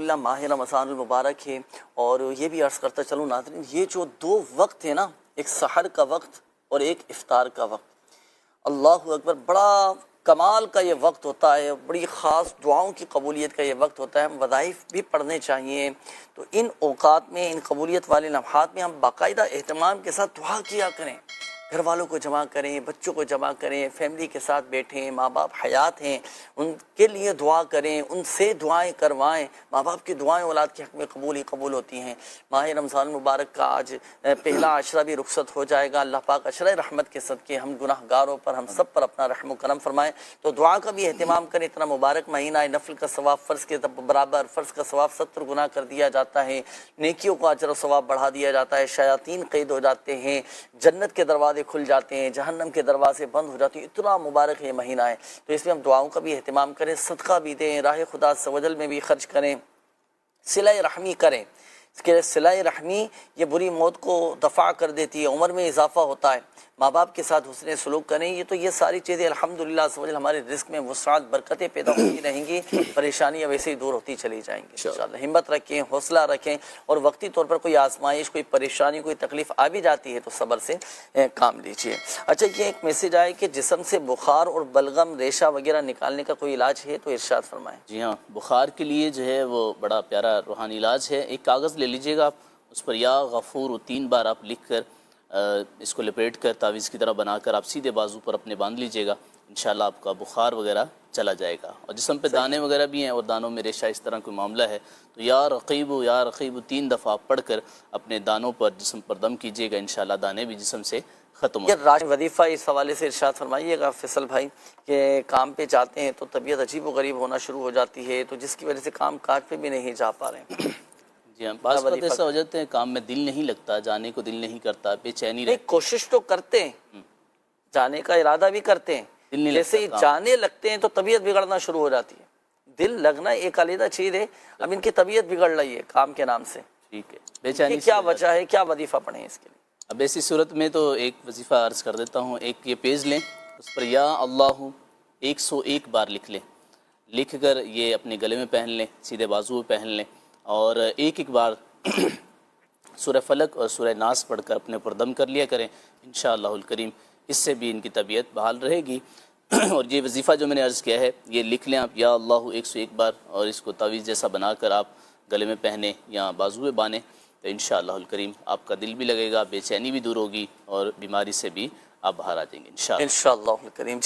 الحمدللہ ماہ رمضان المبارک ہے، اور یہ بھی عرض کرتا چلوں ناظرین، یہ جو دو وقت ہے نا، ایک سحر کا وقت اور ایک افطار کا وقت، اللہ اکبر، بڑا کمال کا یہ وقت ہوتا ہے، بڑی خاص دعاؤں کی قبولیت کا یہ وقت ہوتا ہے۔ ہم وظائف بھی پڑھنے چاہیے، تو ان اوقات میں، ان قبولیت والے لمحات میں ہم باقاعدہ اہتمام کے ساتھ دعا کیا کریں، گھر والوں کو جمع کریں، بچوں کو جمع کریں، فیملی کے ساتھ بیٹھیں، ماں باپ حیات ہیں ان کے لیے دعا کریں، ان سے دعائیں کروائیں۔ ماں باپ کی دعائیں اولاد کے حق میں قبول ہی قبول ہوتی ہیں۔ ماہ رمضان المبارک کا آج پہلا عشرہ بھی رخصت ہو جائے گا۔ اللہ پاک عشرہ رحمت کے صدقے ہم گناہ گاروں پر، ہم سب پر اپنا رحم و کرم فرمائیں۔ تو دعا کا بھی اہتمام کریں، اتنا مبارک مہینہ ہے، نفل کا ثواب فرض کے برابر، فرض کا ثواب 70 گنا کر دیا جاتا ہے، نیکیوں کا اجر و ثواب بڑھا دیا جاتا ہے، شیاطین قید ہو جاتے ہیں، جنت کے دروازے کھل جاتے ہیں، جہنم کے دروازے بند ہو جاتے ہیں۔ اتنا مبارک یہ مہینہ ہے، تو اس میں ہم دعاؤں کا بھی اہتمام کریں، صدقہ بھی دیں، راہ خدا عز و جل میں بھی خرچ کریں، صلہ رحمی کریں۔ اس کے صلہ رحمی یہ بری موت کو دفع کر دیتی ہے، عمر میں اضافہ ہوتا ہے، ماں باپ کے ساتھ حسن سلوک کریں۔ یہ تو یہ ساری چیزیں الحمدللہ عز و جل ہمارے رزق میں وسعت، برکتیں پیدا ہوتی رہیں گی، پریشانیاں ویسے ہی دور ہوتی چلی جائیں گی انشاءاللہ۔ ہمت رکھیں، حوصلہ رکھیں، اور وقتی طور پر کوئی آزمائش، کوئی پریشانی، کوئی تکلیف آ بھی جاتی ہے تو صبر سے کام لیجیے۔ اچھا، یہ ایک میسج آئے کہ جسم سے بخار اور بلغم، ریشہ وغیرہ نکالنے کا کوئی علاج ہے تو ارشاد فرمائیں۔ جی ہاں، بخار کے لیے جو ہے وہ بڑا پیارا روحانی علاج ہے۔ ایک کاغذ لے لیجئے گا آپ، اس پر یا غفور 3 بار آپ لکھ کر اس کو لپیٹ کر تعویذ کی طرح بنا کر آپ سیدھے بازو پر اپنے باندھ لیجئے گا، انشاءاللہ آپ کا بخار وغیرہ چلا جائے گا۔ اور جسم پہ دانے وغیرہ بھی ہیں اور دانوں میں ریشہ، اس طرح کوئی معاملہ ہے تو یا رقیب 3 دفعہ پڑھ کر اپنے دانوں پر، جسم پر دم کیجئے گا، انشاءاللہ دانے بھی جسم سے ختم ہو یہ راج وظیفہ اس حوالے سے ارشاد فرمائیے گا فیصل بھائی، کہ کام پہ جاتے ہیں تو طبیعت عجیب و غریب ہونا شروع ہو جاتی ہے، تو جس کی وجہ سے کام کاج پہ بھی نہیں جا پا رہے ہیں۔ جی ہاں، بعض وقت ایسا ہو جاتے ہیں کام میں دل نہیں لگتا، جانے کو دل نہیں کرتا، بے چینی نہیں، رہتی، کوشش تو کرتے ہیں، جانے کا ارادہ بھی کرتے دل ہیں، نہیں جیسے ہی لگتا کام۔ جانے لگتے ہیں تو طبیعت بگڑنا شروع ہو جاتی ہے۔ دل لگنا ایک علیحدہ چیز ہے، اب ان کی طبیعت بگڑ رہی ہے کام کے نام سے، ٹھیک ہے، بے یہ چینی کیا وجہ ہے، کیا وظیفہ پڑھیں اس کے لیے؟ اب ایسی صورت میں تو ایک وظیفہ عرض کر دیتا ہوں۔ ایک یہ پیج لیں، اس پر یا اللہ 101 بار لکھ لیں، لکھ کر یہ اپنے گلے میں پہن لیں، سیدھے بازو پہ پہن لیں، اور ایک بار سورہ فلق اور سورہ ناس پڑھ کر اپنے پر دم کر لیا کریں، انشاءاللہ الکریم اس سے بھی ان کی طبیعت بحال رہے گی۔ اور یہ وظیفہ جو میں نے عرض کیا ہے، یہ لکھ لیں آپ، یا اللہ 101 بار، اور اس کو تعویذ جیسا بنا کر آپ گلے میں پہنیں یا بازو پہ باندھیں، تو انشاءاللہ الکریم آپ کا دل بھی لگے گا، بے چینی بھی دور ہوگی، اور بیماری سے بھی آپ باہر آ جائیں گے انشاءاللہ۔ انشاءاللہ الکریم۔